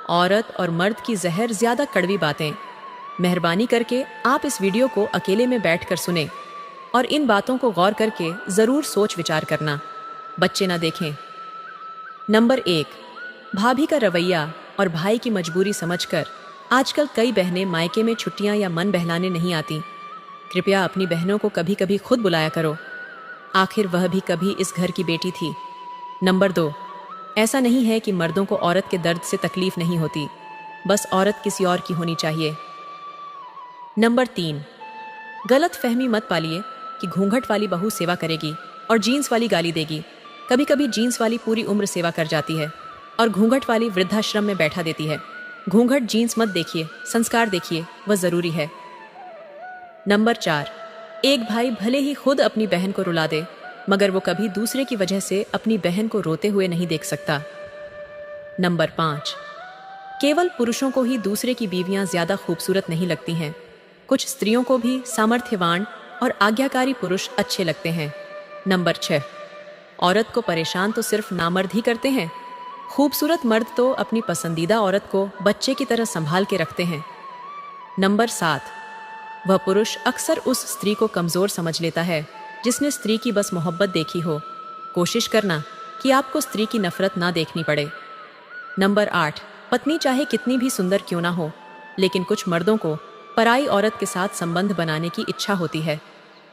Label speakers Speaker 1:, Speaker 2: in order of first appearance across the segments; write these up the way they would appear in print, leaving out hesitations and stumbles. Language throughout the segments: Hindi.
Speaker 1: औरत और मर्द की जहर ज्यादा कड़वी बातें। मेहरबानी करके आप इस वीडियो को अकेले में बैठकर सुने और इन बातों को गौर करके जरूर सोच विचार करना, बच्चे ना देखें। नंबर 1, भाभी का रवैया और भाई की मजबूरी समझकर आजकल कई बहनें मायके में छुट्टियां या मन बहलाने नहीं आती। कृपया अपनी बहनों को कभी कभी खुद बुलाया करो, आखिर वह भी कभी इस घर की बेटी थी। नंबर 2, ऐसा नहीं है कि मर्दों को औरत के दर्द से तकलीफ नहीं होती, बस औरत किसी और की होनी चाहिए। नंबर 3, गलत फहमी मत पालिए कि घूंघट वाली बहू सेवा करेगी और जीन्स वाली गाली देगी। कभी कभी जीन्स वाली पूरी उम्र सेवा कर जाती है और घूंघट वाली वृद्धाश्रम में बैठा देती है। घूंघट जीन्स मत देखिए, संस्कार देखिए, वह जरूरी है। नंबर 4, एक भाई भले ही खुद अपनी बहन को रुला दे, मगर वो कभी दूसरे की वजह से अपनी बहन को रोते हुए नहीं देख सकता। नंबर 5, केवल पुरुषों को ही दूसरे की बीवियां ज्यादा खूबसूरत नहीं लगती हैं, कुछ स्त्रियों को भी सामर्थ्यवान और आज्ञाकारी पुरुष अच्छे लगते हैं। नंबर 6, औरत को परेशान तो सिर्फ नामर्द ही करते हैं, खूबसूरत मर्द तो अपनी पसंदीदा औरत को बच्चे की तरह संभाल के रखते हैं। नंबर 7, वह पुरुष अक्सर उस स्त्री को कमजोर समझ लेता है जिसने स्त्री की बस मोहब्बत देखी हो। कोशिश करना कि आपको स्त्री की नफरत ना देखनी पड़े। नंबर 8, पत्नी चाहे कितनी भी सुंदर क्यों ना हो, लेकिन कुछ मर्दों को पराई औरत के साथ संबंध बनाने की इच्छा होती है।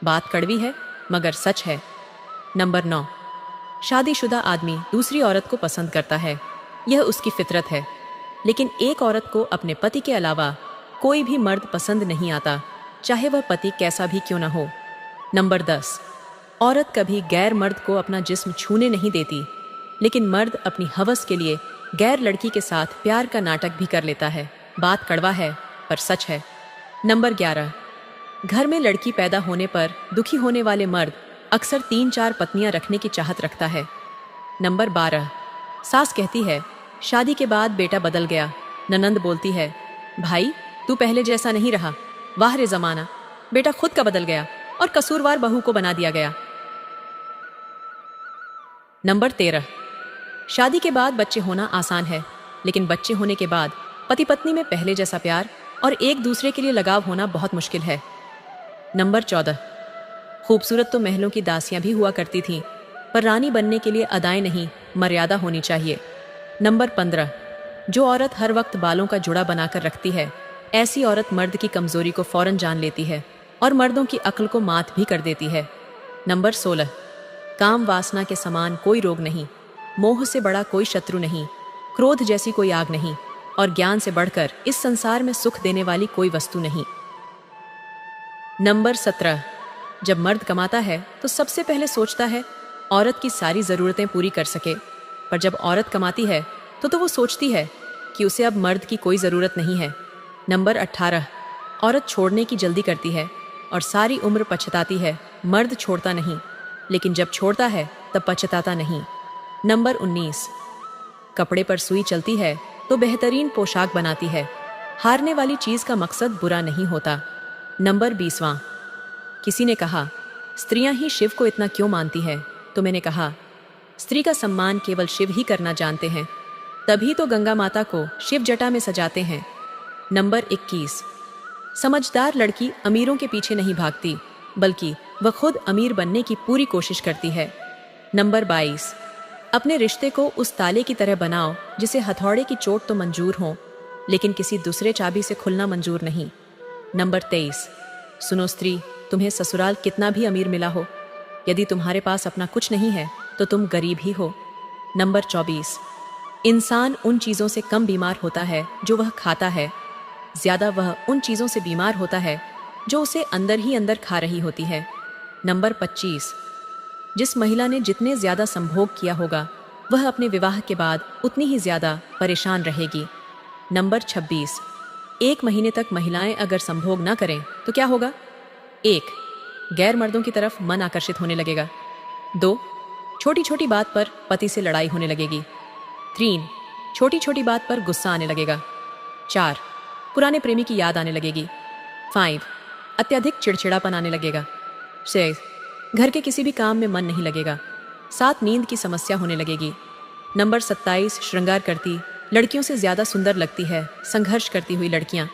Speaker 1: बात कड़वी है मगर सच है। नंबर 9, शादीशुदा आदमी दूसरी औरत को पसंद करता है, यह उसकी फितरत है, लेकिन एक औरत को अपने पति के अलावा कोई भी मर्द पसंद नहीं आता, चाहे वह पति कैसा भी क्यों ना हो। नंबर 10, औरत कभी गैर मर्द को अपना जिस्म छूने नहीं देती, लेकिन मर्द अपनी हवस के लिए गैर लड़की के साथ प्यार का नाटक भी कर लेता है। बात कड़वा है पर सच है। नंबर 11, घर में लड़की पैदा होने पर दुखी होने वाले मर्द अक्सर 3-4 पत्नियां रखने की चाहत रखता है। नंबर 12, सास कहती है शादी के बाद बेटा बदल गया, ननंद बोलती है भाई तू पहले जैसा नहीं रहा, वाह रे जमाना, बेटा खुद का बदल गया और कसूरवार बहू को बना दिया गया। नंबर 13, शादी के बाद बच्चे होना आसान है, लेकिन बच्चे होने के बाद पति पत्नी में पहले जैसा प्यार और एक दूसरे के लिए लगाव होना बहुत मुश्किल है। नंबर 14, खूबसूरत तो महलों की दासियां भी हुआ करती थीं, पर रानी बनने के लिए अदाएं नहीं, मर्यादा होनी चाहिए। नंबर 15, जो औरत हर वक्त बालों का जुड़ा बनाकर रखती है, ऐसी औरत मर्द की कमजोरी को फौरन जान लेती है और मर्दों की अक्ल को मात भी कर देती है। नंबर 16, काम वासना के समान कोई रोग नहीं, मोह से बड़ा कोई शत्रु नहीं, क्रोध जैसी कोई आग नहीं और ज्ञान से बढ़कर इस संसार में सुख देने वाली कोई वस्तु नहीं। नंबर 17, जब मर्द कमाता है तो सबसे पहले सोचता है औरत की सारी ज़रूरतें पूरी कर सके, पर जब औरत कमाती है तो वो सोचती है कि उसे अब मर्द की कोई ज़रूरत नहीं है। नंबर 18, औरत छोड़ने की जल्दी करती है और सारी उम्र पछताती है, मर्द छोड़ता नहीं, लेकिन जब छोड़ता है तब पछताता नहीं। नंबर 19, कपड़े पर सुई चलती है तो बेहतरीन पोशाक बनाती है, हारने वाली चीज़ का मकसद बुरा नहीं होता। नंबर 20वां, किसी ने कहा स्त्रियां ही शिव को इतना क्यों मानती है, तो मैंने कहा स्त्री का सम्मान केवल शिव ही करना जानते हैं, तभी तो गंगा माता को शिव जटा में सजाते हैं। नंबर 21, समझदार लड़की अमीरों के पीछे नहीं भागती, बल्कि वह खुद अमीर बनने की पूरी कोशिश करती है। नंबर 22, अपने रिश्ते को उस ताले की तरह बनाओ जिसे हथौड़े की चोट तो मंजूर हो, लेकिन किसी दूसरे चाबी से खुलना मंजूर नहीं। नंबर 23, सुनो स्त्री, तुम्हें ससुराल कितना भी अमीर मिला हो, यदि तुम्हारे पास अपना कुछ नहीं है तो तुम गरीब ही हो। नंबर 24, इंसान उन चीज़ों से कम बीमार होता है जो वह खाता है, ज्यादा वह उन चीज़ों से बीमार होता है जो उसे अंदर ही अंदर खा रही होती है। नंबर 25, जिस महिला ने जितने ज्यादा संभोग किया होगा वह अपने विवाह के बाद उतनी ही ज्यादा परेशान रहेगी। नंबर 26, 1 महीने तक महिलाएं अगर संभोग ना करें तो क्या होगा? 1, गैर मर्दों की तरफ मन आकर्षित होने लगेगा। 2, छोटी छोटी बात पर पति से लड़ाई होने लगेगी। 3, छोटी छोटी बात पर गुस्सा आने लगेगा। 4, पुराने प्रेमी की याद आने लगेगी। 5, अत्यधिक चिड़चिड़ापन आने लगेगा। 6, घर के किसी भी काम में मन नहीं लगेगा। 7, नींद की समस्या होने लगेगी। नंबर 27, श्रृंगार करती लड़कियों से ज्यादा सुंदर लगती है संघर्ष करती हुई लड़कियां।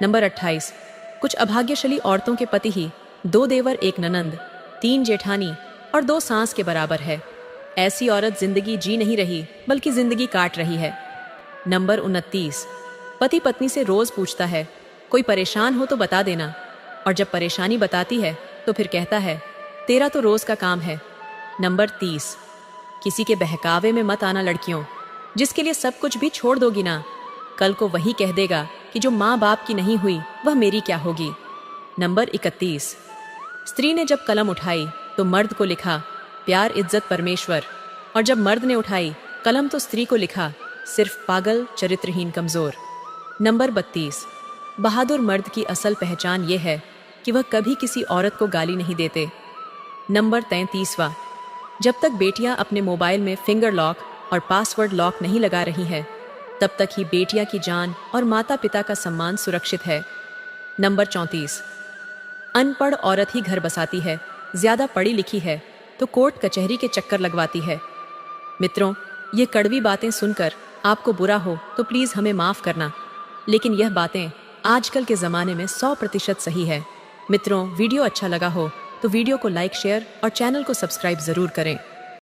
Speaker 1: नंबर 28, कुछ अभाग्यशाली औरतों के पति ही 2 देवर, 1 ननंद, 3 जेठानी और 2 सास के बराबर है। ऐसी औरत जिंदगी जी नहीं रही बल्कि जिंदगी काट रही है। नंबर 29, पति पत्नी से रोज पूछता है कोई परेशान हो तो बता देना, और जब परेशानी बताती है तो फिर कहता है तेरा तो रोज का काम है। नंबर 30, किसी के बहकावे में मत आना लड़कियों, जिसके लिए सब कुछ भी छोड़ दोगी ना, कल को वही कह देगा कि जो माँ बाप की नहीं हुई वह मेरी क्या होगी। नंबर 31, स्त्री ने जब कलम उठाई तो मर्द को लिखा प्यार इज्जत परमेश्वर, और जब मर्द ने उठाई कलम तो स्त्री को लिखा सिर्फ पागल चरित्रहीन कमजोर। नंबर 32, बहादुर मर्द की असल पहचान ये है कि वह कभी किसी औरत को गाली नहीं देते। नंबर 33वां, जब तक बेटियां अपने मोबाइल में फिंगर लॉक और पासवर्ड लॉक नहीं लगा रही हैं, तब तक ही बेटियां की जान और माता पिता का सम्मान सुरक्षित है। नंबर 34, अनपढ़ औरत ही घर बसाती है, ज्यादा पढ़ी लिखी है तो कोर्ट कचहरी के चक्कर लगवाती है। मित्रों, ये कड़वी बातें सुनकर आपको बुरा हो तो प्लीज हमें माफ करना, लेकिन यह बातें आजकल के जमाने में 100% सही है। मित्रों, वीडियो अच्छा लगा हो तो वीडियो को लाइक, शेयर और चैनल को सब्सक्राइब जरूर करें।